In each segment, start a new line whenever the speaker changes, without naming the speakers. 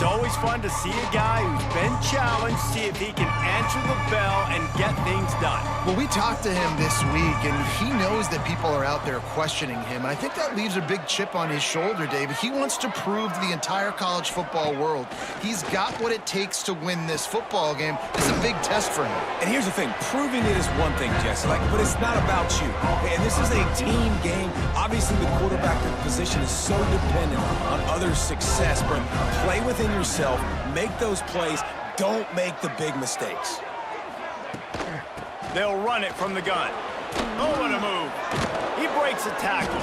It's always fun to see a guy who's been challenged, see if he can answer the bell and get things done.
Well, we talked to him this week, and he knows that people are out there questioning him. I think that leaves a big chip on his shoulder, David. He wants to prove to the entire college football world he's got what it takes to win this football game. This is a big test for him.
And here's the thing. Proving it is one thing, Jesse, but it's not about you. And this is a team game. Obviously, the quarterback position is so dependent on others' success, but play within yourself, make those plays, don't make the big mistakes.
They'll run it from the gun. Oh, what a move. He breaks a tackle.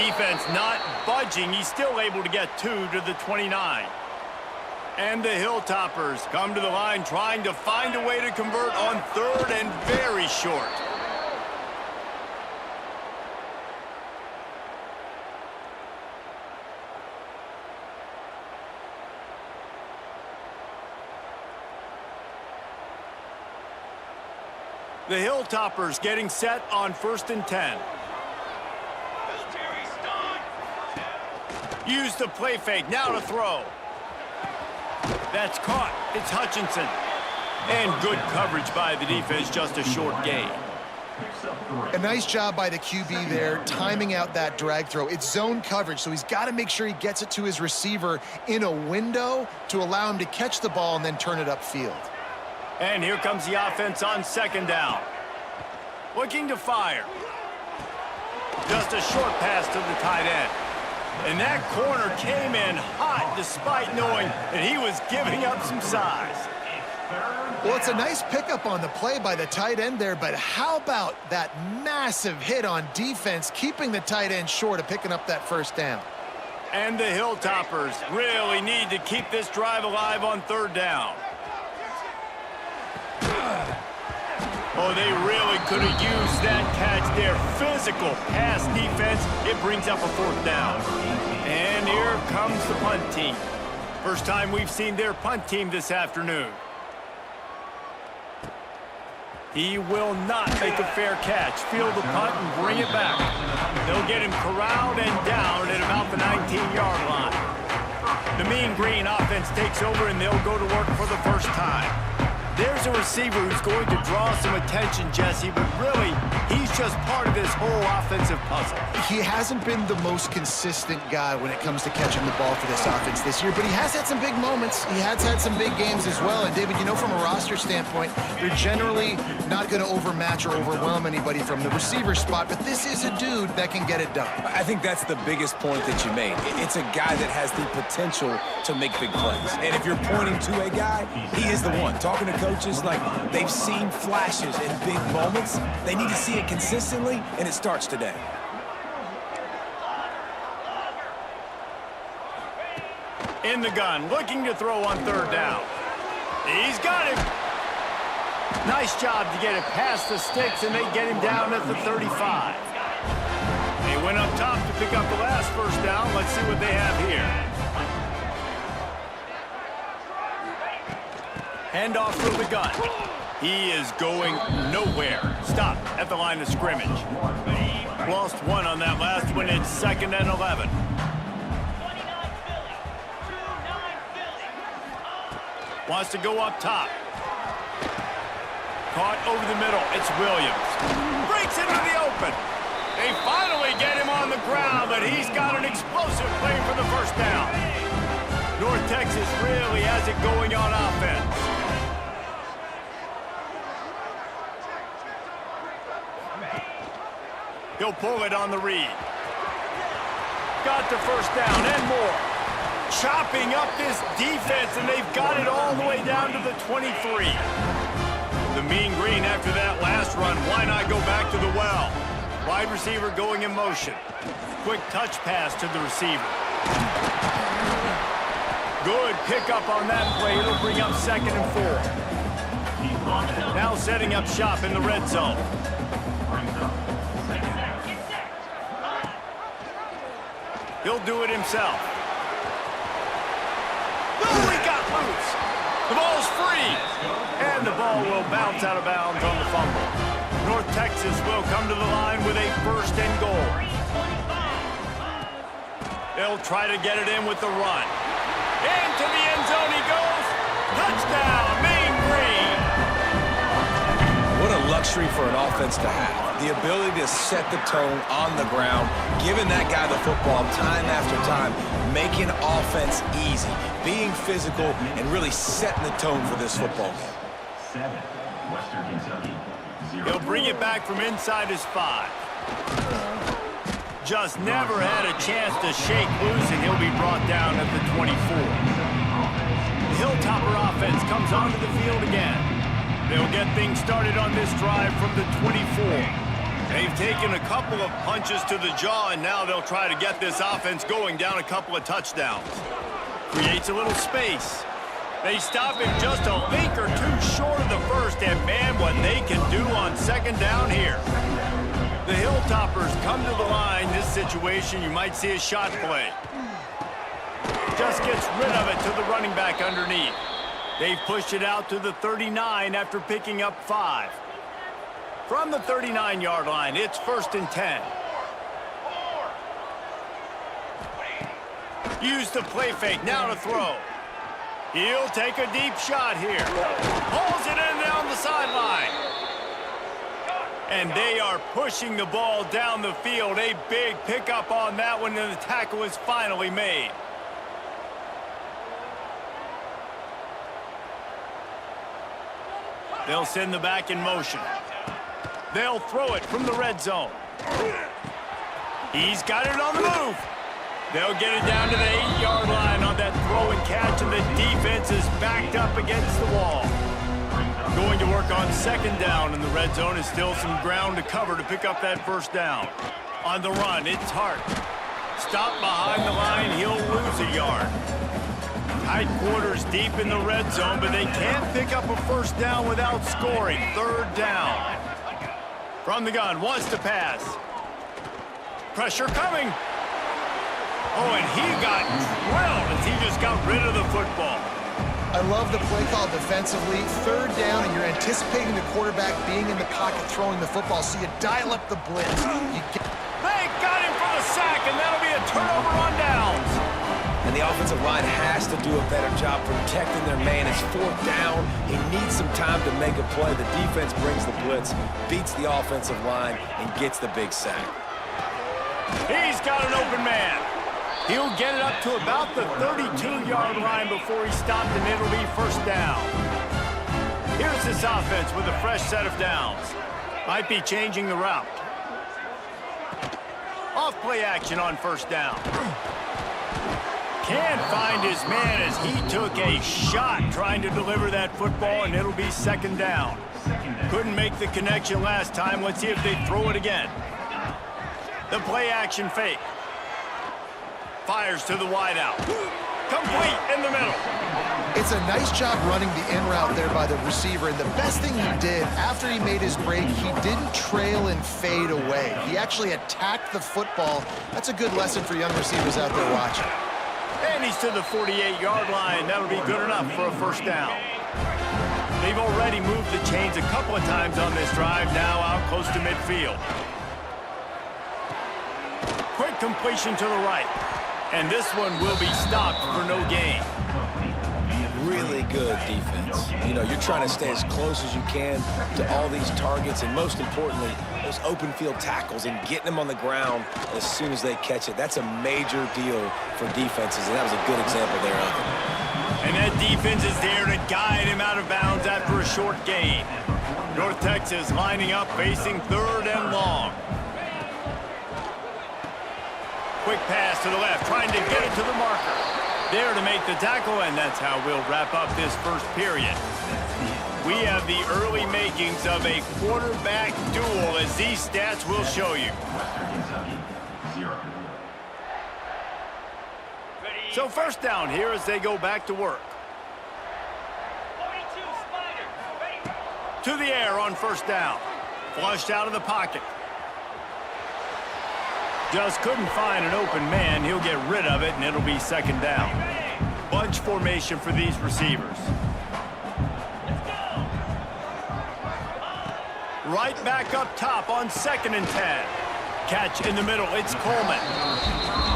Defense not budging. He's still able to get 2 to the 29. And the Hilltoppers come to the line trying to find a way to convert on 3rd and very short. The Hilltoppers getting set on 1st and 10. Use the play fake, now to throw. That's caught, it's Hutchinson. And good coverage by the defense, just a short gain.
A nice job by the QB there, timing out that drag throw. It's zone coverage, so he's got to make sure he gets it to his receiver in a window to allow him to catch the ball and then turn it upfield.
And here comes the offense on 2nd down. Looking to fire. Just a short pass to the tight end. And that corner came in hot despite knowing that he was giving up some size.
Well, it's a nice pickup on the play by the tight end there, but how about that massive hit on defense, keeping the tight end short of picking up that 1st down?
And the Hilltoppers really need to keep this drive alive on 3rd down. Oh, they really could have used that catch there. Physical pass defense. It brings up a 4th down. And here comes the punt team. First time we've seen their punt team this afternoon. He will not make a fair catch. Field the punt and bring it back. They'll get him corralled and down at about the 19-yard line. The Mean Green offense takes over, and they'll go to work for the first time. There's a receiver who's going to draw some attention, Jesse, but really, he's just part of this whole offensive puzzle.
He hasn't been the most consistent guy when it comes to catching the ball for this offense this year, but he has had some big moments. He has had some big games as well. And, David, you know, from a roster standpoint, they're generally not going to overmatch or overwhelm anybody from the receiver spot, but this is a dude that can get it done.
I think that's the biggest point that you made. It's a guy that has the potential to make big plays. And if you're pointing to a guy, he is the one. Talking to coaches, like, they've seen flashes in big moments. They need to see it consistently, and it starts today.
In the gun, looking to throw on 3rd down. He's got him. Nice job to get it past the sticks, and they get him down at the 35. They went up top to pick up the last 1st down. Let's see what they have here. Handoff from the gun. He is going nowhere. Stop at the line of scrimmage. Lost 1 on that last one. It's 2nd and 11. Wants to go up top. Caught over the middle. It's Williams. Breaks into the open. They finally get him on the ground, but he's got an explosive play for the 1st down. North Texas really has it going on offense. He'll pull it on the read. Got the 1st down and more. Chopping up this defense, and they've got it all the way down to the 23. The Mean Green after that last run. Why not go back to the well? Wide receiver going in motion. Quick touch pass to the receiver. Good pickup on that play. It'll bring up 2nd and 4. Now setting up shop in the red zone. He'll do it himself. Oh, he got loose. The ball's free. And the ball will bounce out of bounds on the fumble. North Texas will come to the line with a 1st and goal. They'll try to get it in with the run. Into the
luxury for an offense to have. The ability to set the tone on the ground, giving that guy the football time after time, making offense easy, being physical, and really setting the tone for this football game.
He'll bring it back from inside his 5. Just never had a chance to shake loose, and he'll be brought down at the 24. The Hilltopper offense comes onto the field again. They'll get things started on this drive from the 24. They've taken a couple of punches to the jaw, and now they'll try to get this offense going down a couple of touchdowns. Creates a little space. They stop him just a link or two short of the first, and man, what they can do on second down here. The Hilltoppers come to the line. This situation, you might see a shot play. Just gets rid of it to the running back underneath. They've pushed it out to the 39 after picking up 5. From the 39-yard line, it's 1st and 10. Use the play fake, now to throw. He'll take a deep shot here. Pulls it in down the sideline. And they are pushing the ball down the field. A big pickup on that one, and the tackle is finally made. They'll send the back in motion. They'll throw it from the red zone. He's got it on the move. They'll get it down to the 8-yard line on that throw and catch, and the defense is backed up against the wall. Going to work on second down, and the red zone is still some ground to cover to pick up that first down. On the run, it's Hart. Stop behind the line, he'll lose a yard. Tight quarters deep in the red zone, but they can't pick up a first down without scoring. 3rd down. From the gun, wants to pass. Pressure coming. Oh, and he got drilled as he just got rid of the football.
I love the play call defensively. 3rd down, and you're anticipating the quarterback being in the pocket throwing the football, so you dial up the blitz.
They got him for the sack, and that'll be a turnover on downs.
And the offensive line has to do a better job protecting their man. It's 4th down. He needs some time to make a play. The defense brings the blitz, beats the offensive line, and gets the big sack.
He's got an open man. He'll get it up to about the 32-yard line before he stopped, and it'll be 1st down. Here's this offense with a fresh set of downs. Might be changing the route. Off play action on 1st down. Can't find his man as he took a shot trying to deliver that football, and it'll be 2nd down. Couldn't make the connection last time. Let's see if they throw it again. The play action fake. Fires to the wideout. Complete in the middle.
It's a nice job running the in route there by the receiver, and the best thing he did after he made his break, he didn't trail and fade away. He actually attacked the football. That's a good lesson for young receivers out there watching.
And he's to the 48-yard line. That'll be good enough for a 1st down. They've already moved the chains a couple of times on this drive, now out close to midfield. Quick completion to the right. And this one will be stopped for no gain.
Really good defense. You know, you're trying to stay as close as you can to all these targets, and most importantly, those open field tackles and getting them on the ground as soon as they catch it. That's a major deal for defenses, and that was a good example there of it.
And that defense is there to guide him out of bounds after a short gain. North Texas lining up, facing 3rd and long. Quick pass to the left, trying to get it to the marker. There to make the tackle, and that's how we'll wrap up this first period. We have the early makings of a quarterback duel, as these stats will show you. So 1st down here as they go back to work. To the air on 1st down. Flushed out of the pocket. Just couldn't find an open man. He'll get rid of it, and it'll be 2nd down. Bunch formation for these receivers. Right back up top on 2nd and 10. Catch in the middle. It's Coleman.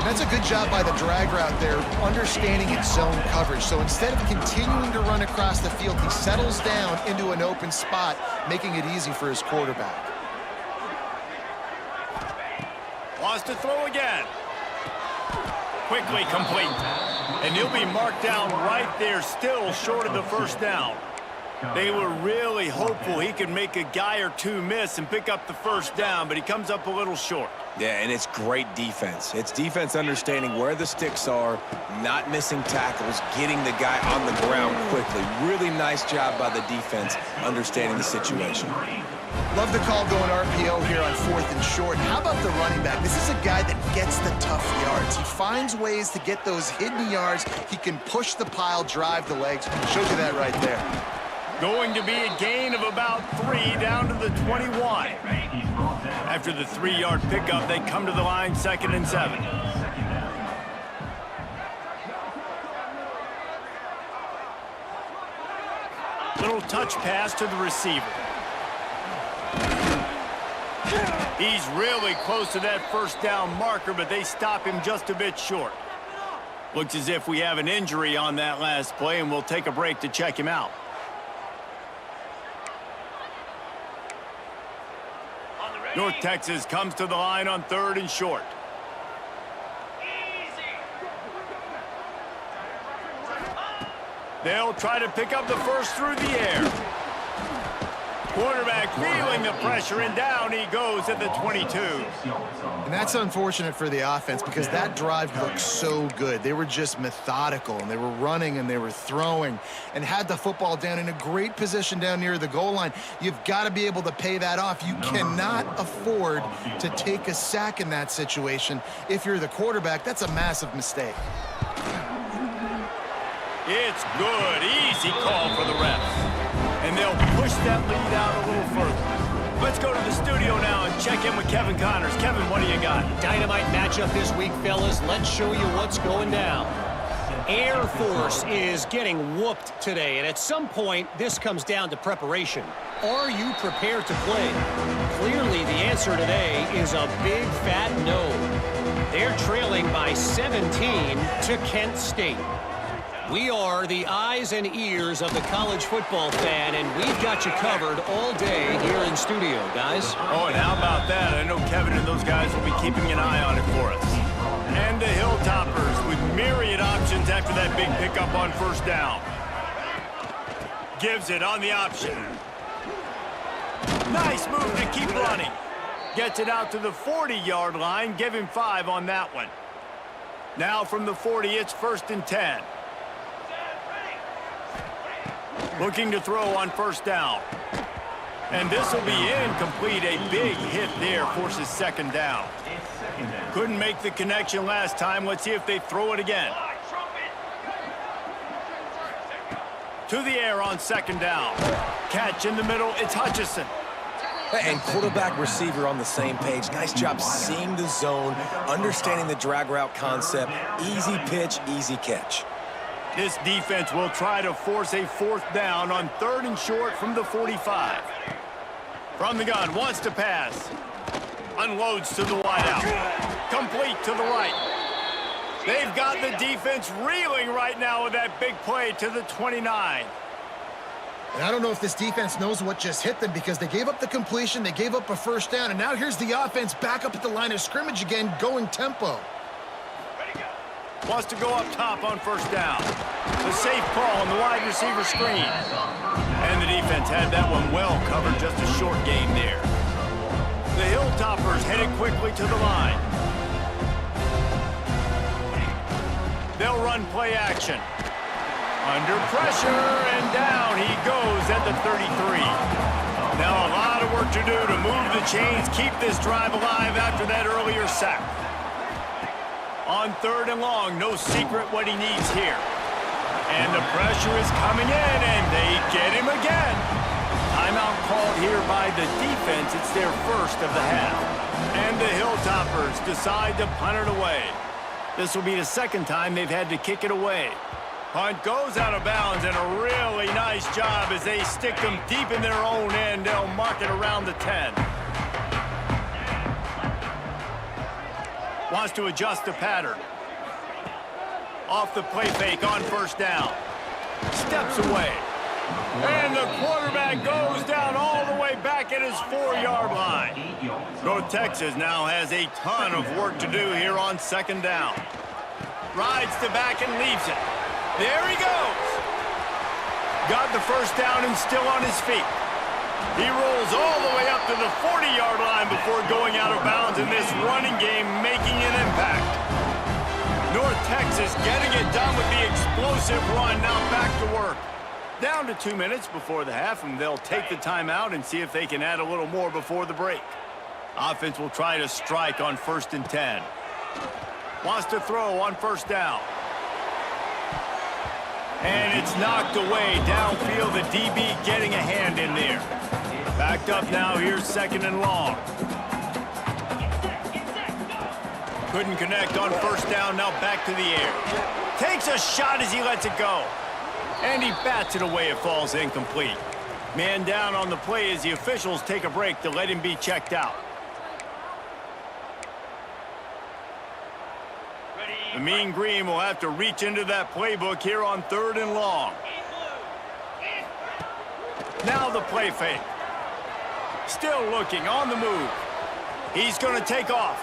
That's a good job by the drag route there, understanding its zone coverage. So instead of continuing to run across the field, he settles down into an open spot, making it easy for his quarterback.
Wants to throw again. Quickly complete. And he'll be marked down right there, still short of the first down. They were really hopeful he could make a guy or two miss and pick up the first down, but he comes up a little short.
Yeah, and it's great defense. It's defense understanding where the sticks are, not missing tackles, getting the guy on the ground quickly. Really nice job by the defense understanding the situation.
Love the call going RPO here on 4th and short. How about the running back? This is a guy that gets the tough yards. He finds ways to get those hidden yards. He can push the pile, drive the legs. Shows you that right there.
Going to be a gain of about 3 down to the 21. After the 3-yard pickup, they come to the line 2nd and 7. Little touch pass to the receiver. He's really close to that first down marker, but they stop him just a bit short. Looks as if we have an injury on that last play, and we'll take a break to check him out. North Texas comes to the line on 3rd and short. They'll try to pick up the first through the air. Quarterback feeling the pressure, and down he goes at the 22.
And that's unfortunate for the offense because that drive looked so good. They were just methodical, and they were running, and they were throwing, and had the football down in a great position down near the goal line. You've got to be able to pay that off. You cannot afford to take a sack in that situation. If you're the quarterback, that's a massive mistake.
It's good. Easy call for the refs. And they'll push that lead out a little further. Let's go to the studio now and check in with Kevin Connors. Kevin, what do you got?
Dynamite matchup this week, fellas. Let's show you what's going down. Air Force is getting whooped today, and at some point, this comes down to preparation. Are you prepared to play? Clearly, the answer today is a big fat no. They're trailing by 17 to Kent State. We are the eyes and ears of the college football fan, and we've got you covered all day here in studio, guys.
Oh, and how about that? I know Kevin and those guys will be keeping an eye on it for us. And the Hilltoppers with myriad options after that big pickup on first down. Gives it on the option. Nice move to keep running. Gets it out to the 40-yard line. Give him 5 on that one. Now from the 40, it's 1st and 10. Looking to throw on first down. And this will be incomplete. A big hit there forces 2nd down. Couldn't make the connection last time. Let's see if they throw it again. To the air on 2nd down. Catch in the middle. It's Hutchison.
And quarterback receiver on the same page. Nice job seeing the zone, understanding the drag route concept. Easy pitch, easy catch.
This defense will try to force a 4th down on 3rd and short from the 45. From the gun, wants to pass. Unloads to the wideout. Complete to the right. They've got the defense reeling right now with that big play to the 29.
And I don't know if this defense knows what just hit them because they gave up the completion, they gave up a first down, and now here's the offense back up at the line of scrimmage again, going tempo.
Wants to go up top on first down. The safe call on the wide receiver screen. And the defense had that one well covered, just a short gain there. The Hilltoppers headed quickly to the line. They'll run play action. Under pressure, and down he goes at the 33. Now a lot of work to do to move the chains, keep this drive alive after that earlier sack. On 3rd and long, no secret what he needs here. And the pressure is coming in, and they get him again. Timeout called here by the defense. It's their first of the half. And the Hilltoppers decide to punt it away. This will be the 2nd time they've had to kick it away. Punt goes out of bounds, and a really nice job as they stick them deep in their own end. They'll mark it around the 10. Wants to adjust the pattern. Off the play fake on first down. Steps away. And the quarterback goes down all the way back at his 4-yard line. North Texas now has a ton of work to do here on second down. Rides the back and leaves it. There he goes. Got the first down and still on his feet. He rolls all the way up to the 40-yard line before going out of bounds in this running game, making an impact. North Texas getting it done with the explosive run. Now back to work. Down to 2 minutes before the half, and they'll take the timeout and see if they can add a little more before the break. Offense will try to strike on 1st and 10. Wants to throw on first down. And it's knocked away downfield. The DB getting a hand in there. Backed up now. Here's 2nd and long. Couldn't connect on first down. Now back to the air. Takes a shot as he lets it go. And he bats it away. It falls incomplete. Man down on the play as the officials take a break to let him be checked out. The Mean Green will have to reach into that playbook here on 3rd and long. Now the play fake. Still looking on the move. He's going to take off.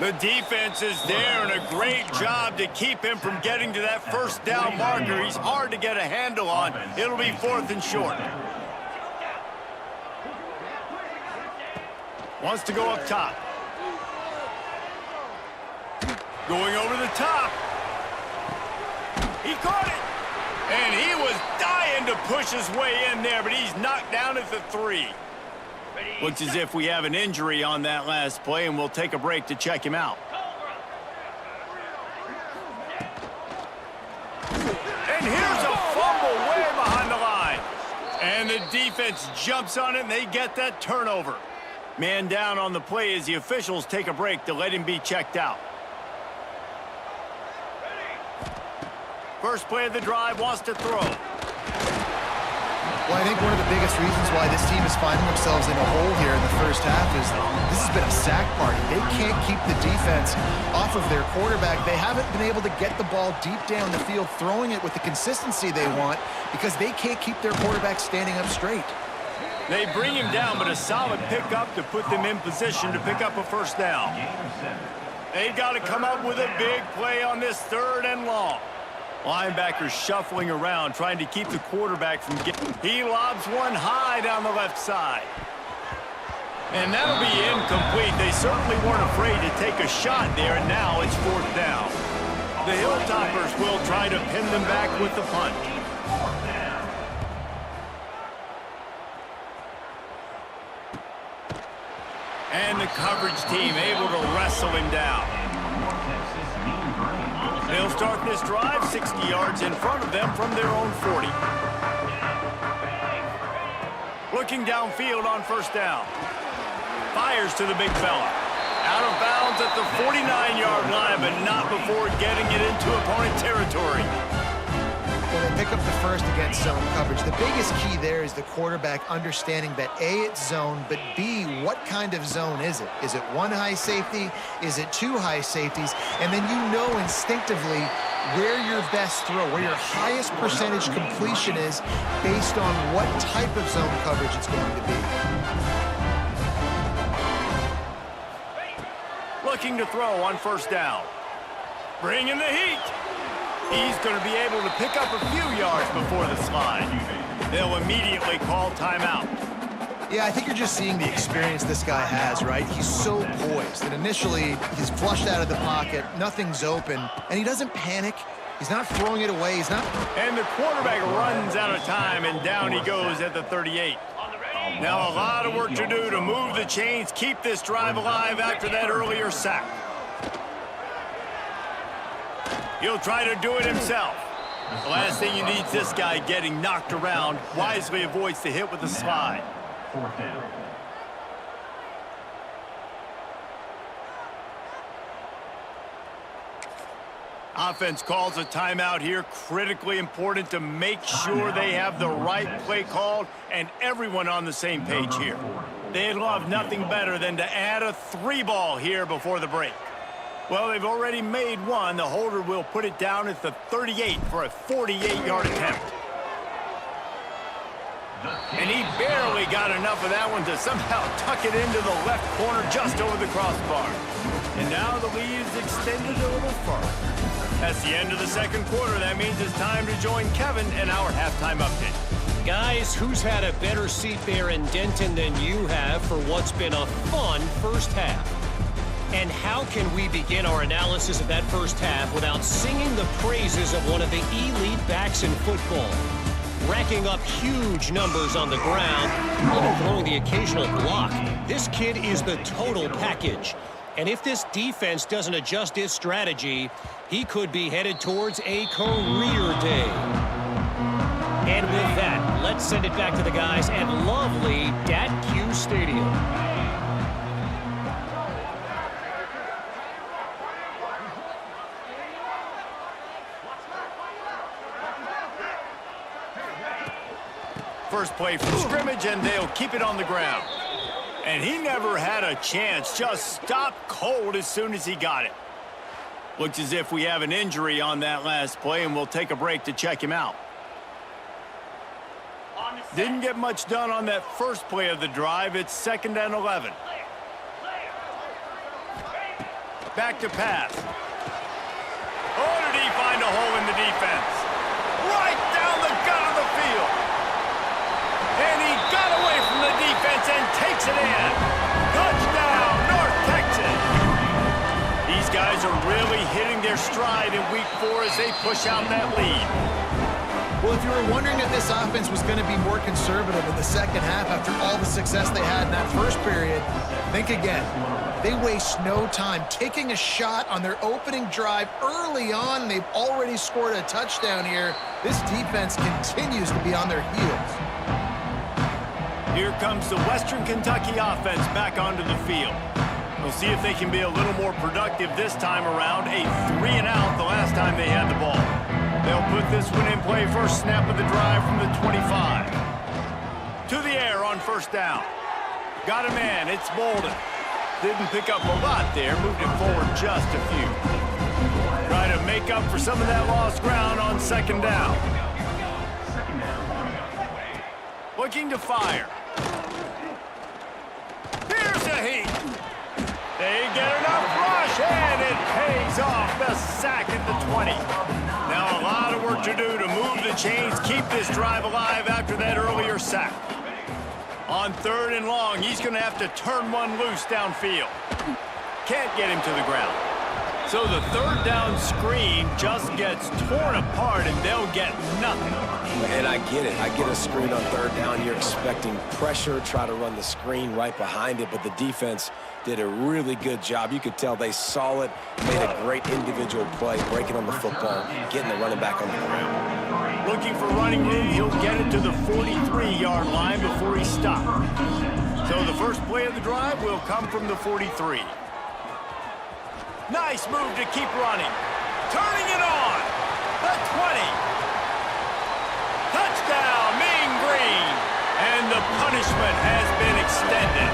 The defense is there, and a great job to keep him from getting to that first down marker. He's hard to get a handle on. It'll be 4th and short. Wants to go up top. Going over the top. He caught it. And he was dying to push his way in there, but he's knocked down at the 3. Looks as if we have an injury on that last play, and we'll take a break to check him out. And here's a fumble way behind the line. And the defense jumps on it, and they get that turnover. Man down on the play as the officials take a break to let him be checked out. First play of the drive, wants to throw.
Well, I think one of the biggest reasons why this team is finding themselves in a hole here in the first half is this has been a sack party. They can't keep the defense off of their quarterback. They haven't been able to get the ball deep down the field, throwing it with the consistency they want because they can't keep their quarterback standing up straight.
They bring him down, but a solid pickup to put them in position to pick up a first down. They've got to come up with a big play on this 3rd and long. Linebackers shuffling around, trying to keep the quarterback from getting... He lobs one high down the left side. And that'll be incomplete. They certainly weren't afraid to take a shot there, and now it's 4th down. The Hilltoppers will try to pin them back with the punt. And the coverage team able to wrestle him down. They'll start this drive 60 yards in front of them from their own 40. Looking downfield on first down. Fires to the big fella. Out of bounds at the 49-yard line, but not before getting it into opponent territory.
Well, they pick up the first against zone coverage. The biggest key there is the quarterback understanding that A, it's zone, but B, what kind of zone is it? Is it 1 high safety? Is it 2 high safeties? And then you know instinctively where your best throw, where your highest percentage completion is based on what type of zone coverage it's going to be.
Looking to throw on first down. Bringing the heat. He's going to be able to pick up a few yards before the slide. They'll immediately call timeout.
Yeah, I think you're just seeing the experience this guy has, right? He's so poised that initially he's flushed out of the pocket, nothing's open, and he doesn't panic. He's not throwing it away. He's not.
And the quarterback runs out of time, and down he goes at the 38. Now a lot of work to do to move the chains, keep this drive alive after that earlier sack. He'll try to do it himself. The last thing you need is this guy getting knocked around. Wisely avoids the hit with the slide.
4th down.
Offense calls a timeout here. Critically important to make sure they have the right play called and everyone on the same page here. They'd love nothing better than to add a 3-ball here before the break. Well, they've already made one. The holder will put it down at the 38 for a 48-yard attempt. And he barely got enough of that one to somehow tuck it into the left corner just over the crossbar. And now the lead is extended a little further. That's the end of the second quarter. That means it's time to join Kevin in our halftime update.
Guys, who's had a better seat there in Denton than you have for what's been a fun first half? And how can we begin our analysis of that first half without singing the praises of one of the elite backs in football? Racking up huge numbers on the ground, even throwing the occasional block. This kid is the total package. And if this defense doesn't adjust its strategy, he could be headed towards a career day. And with that, let's send it back to the guys at lovely Dat-Q Stadium.
First play from scrimmage, and they'll keep it on the ground. And he never had a chance, just stopped cold as soon as he got it. Looks as if we have an injury on that last play, and we'll take a break to check him out. Didn't get much done on that first play of the drive. It's 2nd and 11. Back to pass. Oh, did he find a hole in the defense? Right down the gut of the field. And he got away from the defense and takes it in. Touchdown, North Texas. These guys are really hitting their stride in week 4 as they push out that lead.
Well, if you were wondering if this offense was going to be more conservative in the second half after all the success they had in that first period, think again. They waste no time taking a shot on their opening drive early on. They've already scored a touchdown here. This defense continues to be on their heels.
Here comes the Western Kentucky offense back onto the field. We'll see if they can be a little more productive this time around. A 3-and-out the last time they had the ball. They'll put this one in play first snap of the drive from the 25. To the air on first down. Got a man, it's Bolden. Didn't pick up a lot there, moved it forward just a few. Try to make up for some of that lost ground on second down. Looking to fire. Here's a heat. They get enough rush, and it pays off. The sack at the 20. Now a lot of work to do to move the chains, keep this drive alive after that earlier sack. On 3rd and long, he's going to have to turn one loose downfield. Can't get him to the ground. So the 3rd down screen just gets torn apart, and they'll get nothing.
And I get it. I get a screen on 3rd down. You're expecting pressure, try to run the screen right behind it, but the defense did a really good job. You could tell they saw it, made a great individual play, breaking on the football, getting the running back on the ground.
Looking for running room, he'll get it to the 43-yard line before he stopped. So the first play of the drive will come from the 43. Nice move to keep running. Turning it on. The 20. Touchdown, Mean Green. And the punishment has been extended.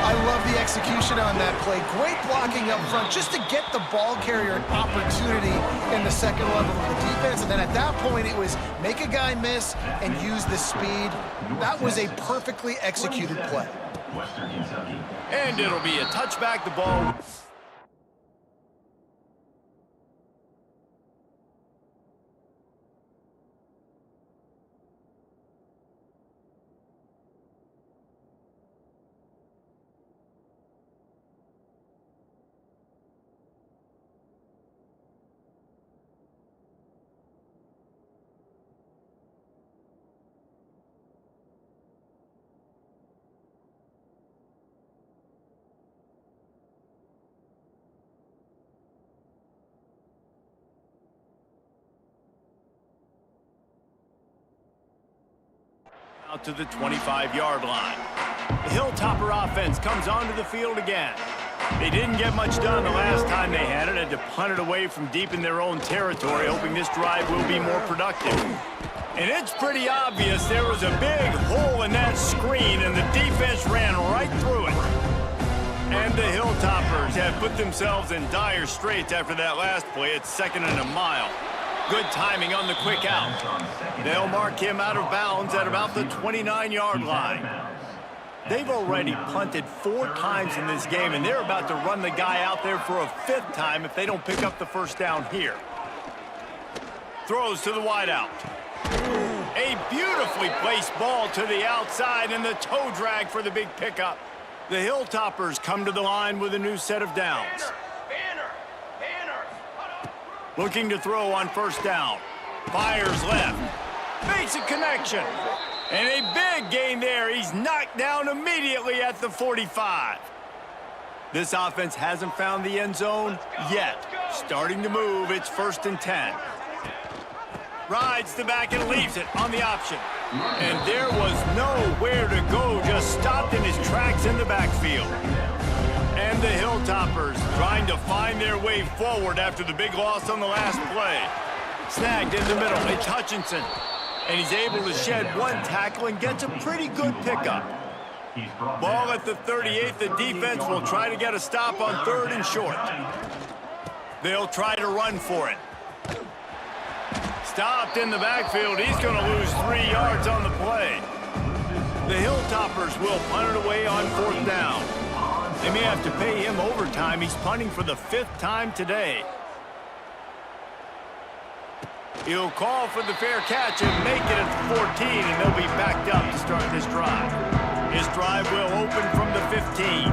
I love the execution on that play. Great blocking up front just to get the ball carrier an opportunity in the second level of the defense. And then at that point, it was make a guy miss and use the speed. That was a perfectly executed play.
And it'll be a touchback. The ball. Out to the 25-yard line. The Hilltopper offense comes onto the field again. They didn't get much done the last time they had it. Had to punt it away from deep in their own territory, hoping this drive will be more productive. And it's pretty obvious there was a big hole in that screen, and the defense ran right through it. And the Hilltoppers have put themselves in dire straits after that last play. It's 2nd and a mile. Good timing on the quick out. They'll mark him out of bounds at about the 29-yard line. They've already punted 4 times in this game, and they're about to run the guy out there for a 5th time if they don't pick up the first down here. Throws to the wideout. A beautifully placed ball to the outside, and the toe drag for the big pickup. The Hilltoppers come to the line with a new set of downs. Looking to throw on first down. Fires left. Makes a connection. And a big gain there. He's knocked down immediately at the 45. This offense hasn't found the end zone yet. Starting to move. It's 1st and 10. Rides the back and leaves it on the option. And there was nowhere to go. Just stopped in his tracks in the backfield. And the Hilltoppers trying to find their way forward after the big loss on the last play. Snagged in the middle. It's Hutchinson. And he's able to shed 1 tackle and gets a pretty good pickup. Ball at the 38. The defense will try to get a stop on 3rd and short. They'll try to run for it. Stopped in the backfield. He's going to lose 3 yards on the play. The Hilltoppers will punt it away on 4th down. They may have to pay him overtime. He's punting for the 5th time today. He'll call for the fair catch and make it at the 14, and they'll be backed up to start this drive. His drive will open from the 15.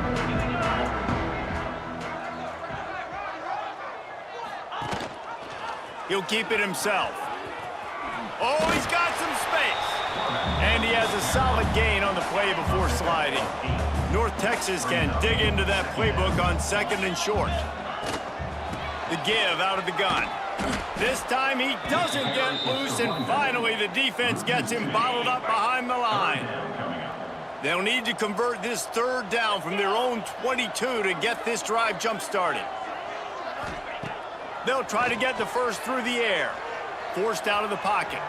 He'll keep it himself. Oh, he's got some space. And he has a solid gain on the play before sliding. North Texas can dig into that playbook on 2nd and short. The give out of the gun. This time he doesn't get loose, and finally the defense gets him bottled up behind the line. They'll need to convert this 3rd down from their own 22 to get this drive jump-started. They'll try to get the first through the air. Forced out of the pocket.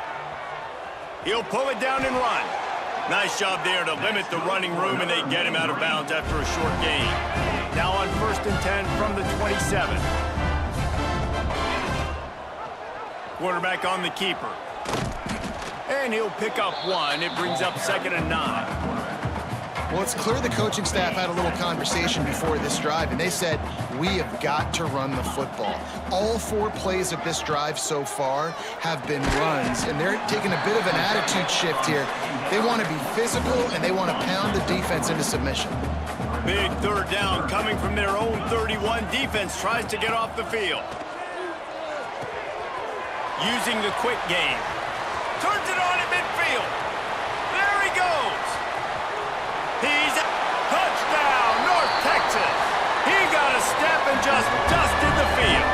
He'll pull it down and run. Nice job there to limit the running room, and they get him out of bounds after a short gain. Now on 1st and 10 from the 27. Quarterback on the keeper. And he'll pick up 1. It brings up 2nd and 9.
Well, it's clear the coaching staff had a little conversation before this drive, and they said, we have got to run the football. All 4 plays of this drive so far have been runs, and they're taking a bit of an attitude shift here. They want to be physical, and they want to pound the defense into submission.
Big 3rd down coming from their own 31. Defense tries to get off the field. Using the quick game. Turns it on at midfield. There he goes. He's a touchdown, North Texas. He got a step and just dusted the field.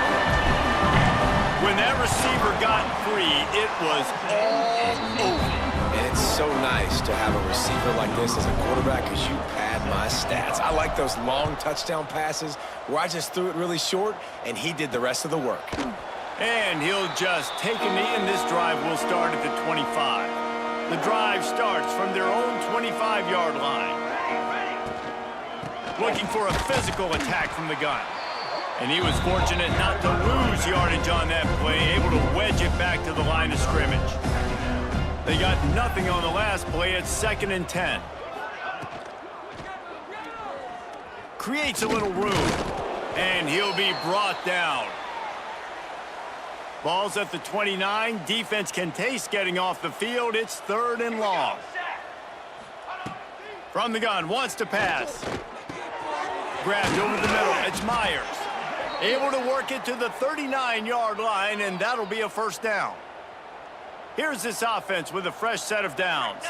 When that receiver got free, it was all over.
And it's so nice to have a receiver like this as a quarterback because you pad my stats. I like those long touchdown passes where I just threw it really short and he did the rest of the work.
And he'll just take a knee, and this drive will start at the 25. The drive starts from their own 25-yard line. Looking for a physical attack from the gun. And he was fortunate not to lose yardage on that play, able to wedge it back to the line of scrimmage. They got nothing on the last play. It's 2nd and 10. Creates a little room, and he'll be brought down. Ball's at the 29. Defense can taste getting off the field. It's 3rd and long. From the gun, wants to pass. Grabbed over the middle. It's Myers. Able to work it to the 39-yard line, and that'll be a 1st down. Here's this offense with a fresh set of downs.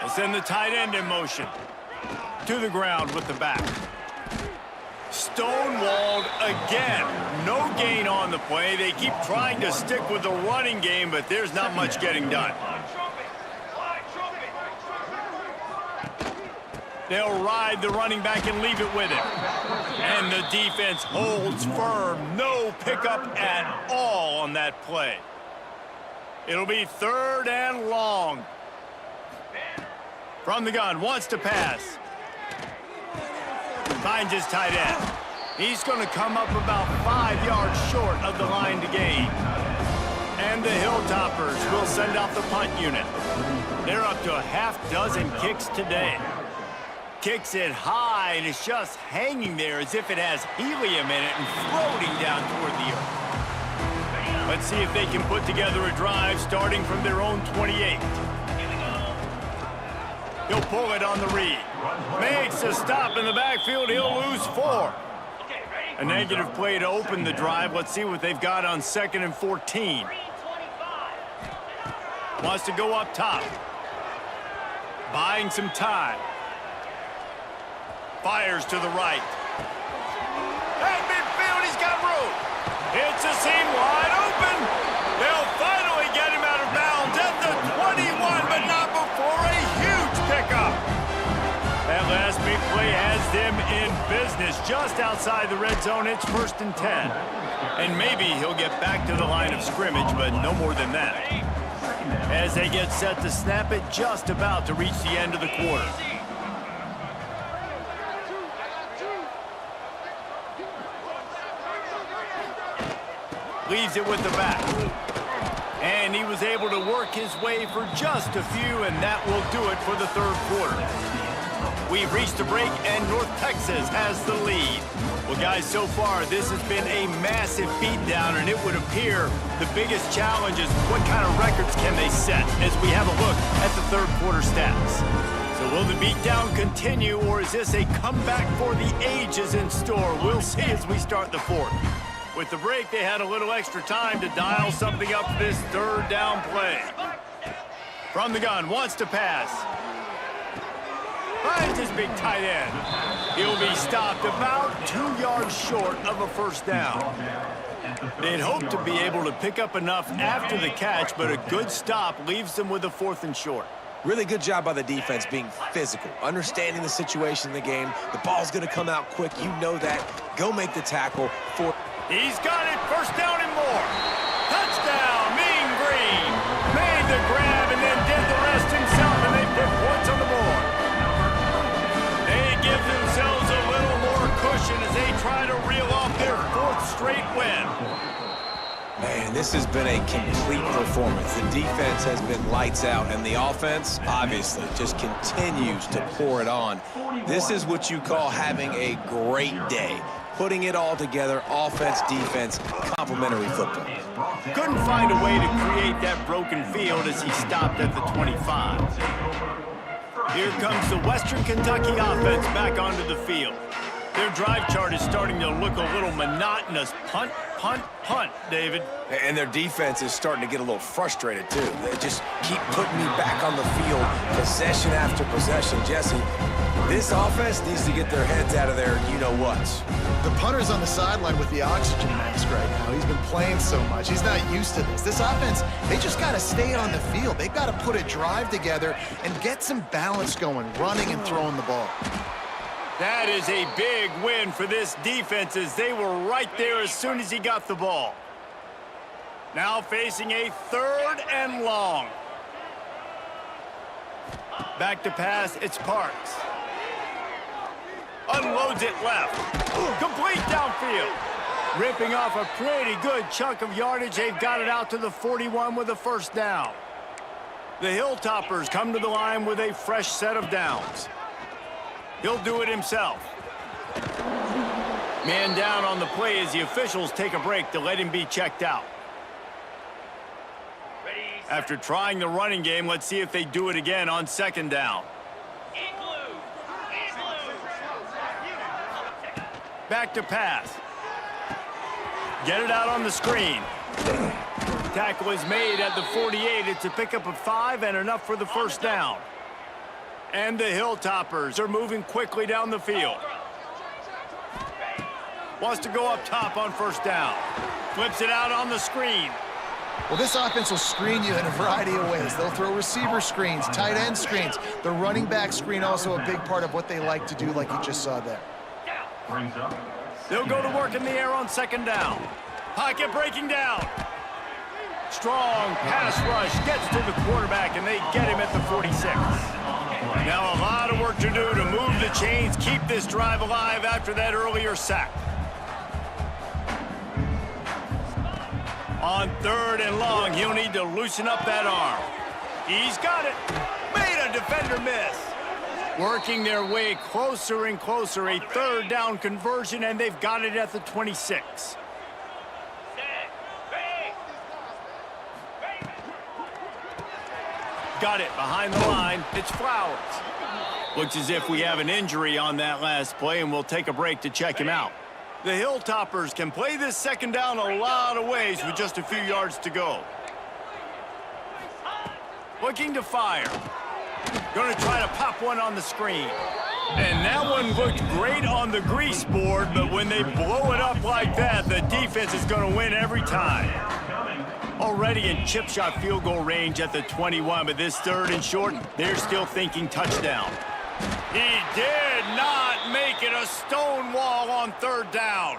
They send the tight end in motion. To the ground with the back. Stonewalled again. No gain on the play. They keep trying to stick with the running game, but there's not much getting done. They'll ride the running back and leave it with him. And the defense holds firm. No pickup at all on that play. It'll be 3rd and long. From the gun, wants to pass. Finds his tight end. He's going to come up about 5 yards short of the line to gain. And the Hilltoppers will send out the punt unit. They're up to a half-dozen kicks today. Kicks it high, and it's just hanging there as if it has helium in it and floating down toward the earth. Let's see if they can put together a drive starting from their own 28. He'll pull it on the read. Makes a stop in the backfield. He'll lose 4. A negative play to open the drive. Let's see what they've got on 2nd and 14. Wants to go up top. Buying some time. Fires to the right. At midfield, he's got room. It's a seam wide open. They'll finally get him out of bounds at the 21, but not before a huge pickup. That last big play has them in business just outside the red zone. It's 1st and 10. And maybe he'll get back to the line of scrimmage, but no more than that. As they get set to snap it, just about to reach the end of the quarter. Leaves it with the back. And he was able to work his way for just a few, and that will do it for the 3rd quarter. We've reached a break, and North Texas has the lead. Well, guys, so far, this has been a massive beatdown, and it would appear the biggest challenge is what kind of records can they set as we have a look at the 3rd quarter stats. So will the beatdown continue, or is this a comeback for the ages in store? We'll see as we start the 4th. With the break, they had a little extra time to dial something up for this 3rd down play. From the gun, wants to pass. Finds his big tight end. He'll be stopped about 2 yards short of a 1st down. They'd hoped to be able to pick up enough after the catch, but a good stop leaves them with a 4th and short.
Really good job by the defense being physical, understanding the situation in the game. The ball's going to come out quick. You know that. Go make the tackle for...
He's got it, 1st down and more. Touchdown, Mean Green. Made the grab and then did the rest himself, and they put points on the board. They give themselves a little more cushion as they try to reel off their 4th straight win.
Man, this has been a complete performance. The defense has been lights out, and the offense, obviously, just continues to pour it on. This is what you call having a great day. Putting it all together, offense, defense, complementary football.
Couldn't find a way to create that broken field as he stopped at the 25. Here comes the Western Kentucky offense back onto the field. Their drive chart is starting to look a little monotonous. Punt, punt, punt, David.
And their defense is starting to get a little frustrated, too. They just keep putting me back on the field, possession after possession. Jesse, this offense needs to get their heads out of their you-know-whats.
The punter's on the sideline with the oxygen mask right now. He's been playing so much. He's not used to this. This offense, they just got to stay on the field. They've got to put a drive together and get some balance going, running and throwing the ball.
That is a big win for this defense as they were right there as soon as he got the ball. Now facing a 3rd and long. Back to pass, it's Parks. Unloads it left. Complete downfield. Ripping off a pretty good chunk of yardage. They've got it out to the 41 with a 1st down. The Hilltoppers come to the line with a fresh set of downs. He'll do it himself. Man down on the play as the officials take a break to let him be checked out. After trying the running game, let's see if they do it again on 2nd down. Back to pass. Get it out on the screen. Tackle is made at the 48. It's a pickup of 5 and enough for the 1st down. And the Hilltoppers are moving quickly down the field. Wants to go up top on 1st down. Flips it out on the screen.
Well, this offense will screen you in a variety of ways. They'll throw receiver screens, tight end screens. The running back screen also a big part of what they like to do, like you just saw there.
They'll go to work in the air on 2nd down. Pocket breaking down. Strong pass rush gets to the quarterback, and they get him at the 46. Now a lot of work to do to move the chains, keep this drive alive after that earlier sack. On 3rd and long, he'll need to loosen up that arm. He's got it. Made a defender miss. Working their way closer and closer. A 3rd down conversion, and they've got it at the 26. Got it behind the line. It's Flowers. Looks as if we have an injury on that last play, and we'll take a break to check him out. The Hilltoppers can play this 2nd down a lot of ways with just a few yards to go. Looking to fire. Going to try to pop one on the screen. And that one looked great on the grease board, but when they blow it up like that, the defense is going to win every time. Already in chip shot field goal range at the 21, but this 3rd and short, they're still thinking touchdown. He did not make it. A stone wall on 3rd down.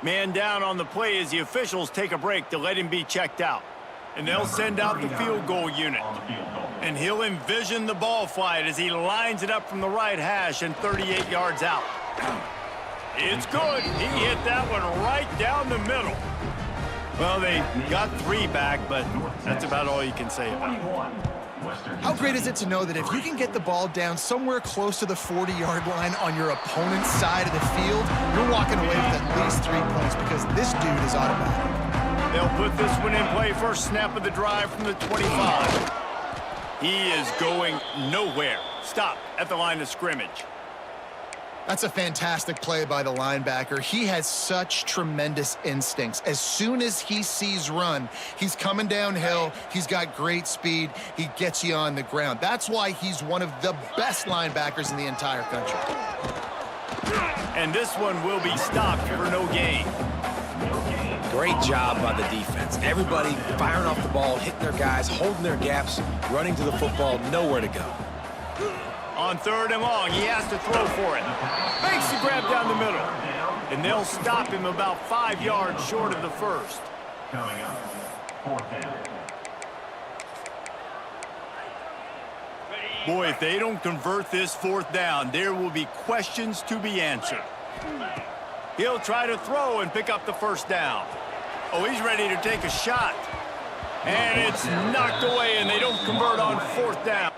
Man down on the play as the officials take a break to let him be checked out. And they'll send out the field goal unit. And he'll envision the ball flight as he lines it up from the right hash and 38 yards out. It's good. He hit that one right down the middle. Well, they got 3 back, but that's about all you can say about it.
How great is it to know that if you can get the ball down somewhere close to the 40-yard line on your opponent's side of the field, you're walking away with at least 3 points because this dude is automatic.
They'll put this one in play. First snap of the drive from the 25. He is going nowhere. Stop at the line of scrimmage.
That's a fantastic play by the linebacker. He has such tremendous instincts. As soon as he sees run, he's coming downhill. He's got great speed. He gets you on the ground. That's why he's one of the best linebackers in the entire country.
And this one will be stopped for no gain.
Great job by the defense. Everybody firing off the ball, hitting their guys, holding their gaps, running to the football, nowhere to go.
On 3rd and long, he has to throw for it. Makes the grab down the middle. And they'll stop him about 5 yards short of the 1st.
Coming up, 4th down.
Boy, if they don't convert this 4th down, there will be questions to be answered. He'll try to throw and pick up the 1st down. Oh, he's ready to take a shot. And it's knocked away, and they don't convert on 4th down.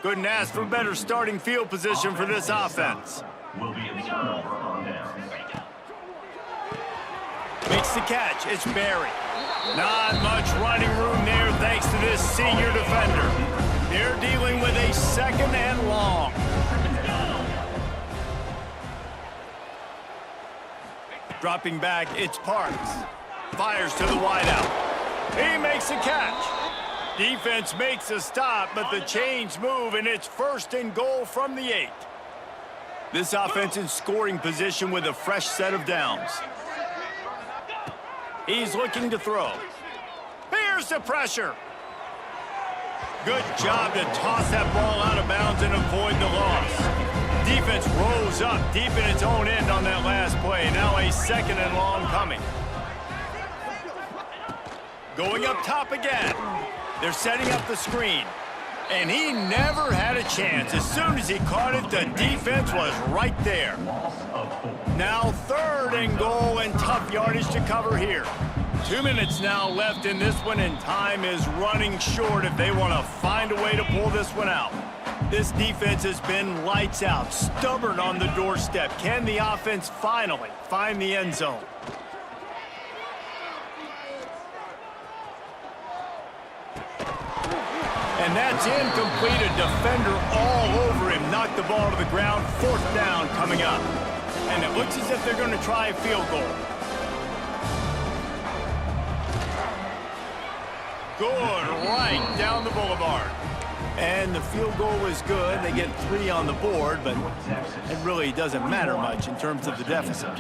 Couldn't ask for better starting field position for this offense.
Will be a turnover on downs.
Makes the catch. It's Barry. Not much running room there thanks to this senior defender. They're dealing with a 2nd and long. Dropping back, it's Parks. Fires to the wideout. He makes a catch. Defense makes a stop, but the chains move, and it's 1st and goal from the 8. This offense in scoring position with a fresh set of downs. He's looking to throw. Here's the pressure. Good job to toss that ball out of bounds and avoid the loss. Defense rose up deep in its own end on that last play. Now a 2nd and long coming. Going up top again. They're setting up the screen. And he never had a chance. As soon as he caught it, the defense was right there. Now 3rd and goal and tough yardage to cover here. 2 minutes now left in this one, and time is running short if they want to find a way to pull this one out. This defense has been lights out, stubborn on the doorstep. Can the offense finally find the end zone? And that's incomplete. A defender all over him. Knocked the ball to the ground. 4th down coming up. And it looks as if they're going to try a field goal. Good, right down the boulevard. And the field goal is good. They get 3 on the board, but it really doesn't matter much in terms of the deficit.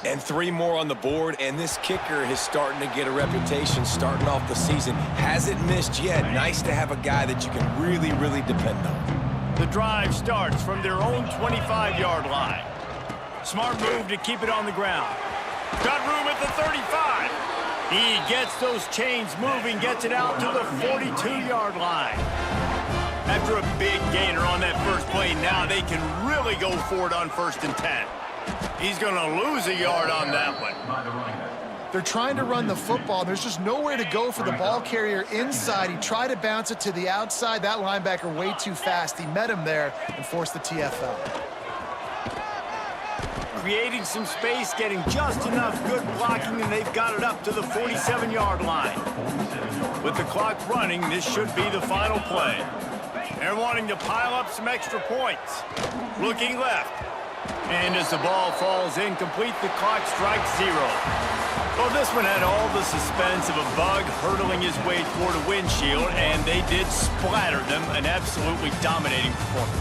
And 3 more on the board, and this kicker is starting to get a reputation starting off the season. Hasn't missed yet. Nice to have a guy that you can really, really depend on.
The drive starts from their own 25-yard line. Smart move to keep it on the ground. Got room at the 35. He gets those chains moving, gets it out to the 42-yard line. After a big gainer on that first play, now they can really go for it on 1st and 10. He's going to lose a yard on that one.
They're trying to run the football. There's just nowhere to go for the ball carrier inside. He tried to bounce it to the outside. That linebacker way too fast. He met him there and forced the TFL.
Creating some space, getting just enough good blocking, and they've got it up to the 47-yard line. With the clock running, this should be the final play. They're wanting to pile up some extra points. Looking left. And as the ball falls incomplete, the clock strikes 0. Well, this one had all the suspense of a bug hurtling his way toward a windshield, and they did splatter them. An absolutely dominating performance.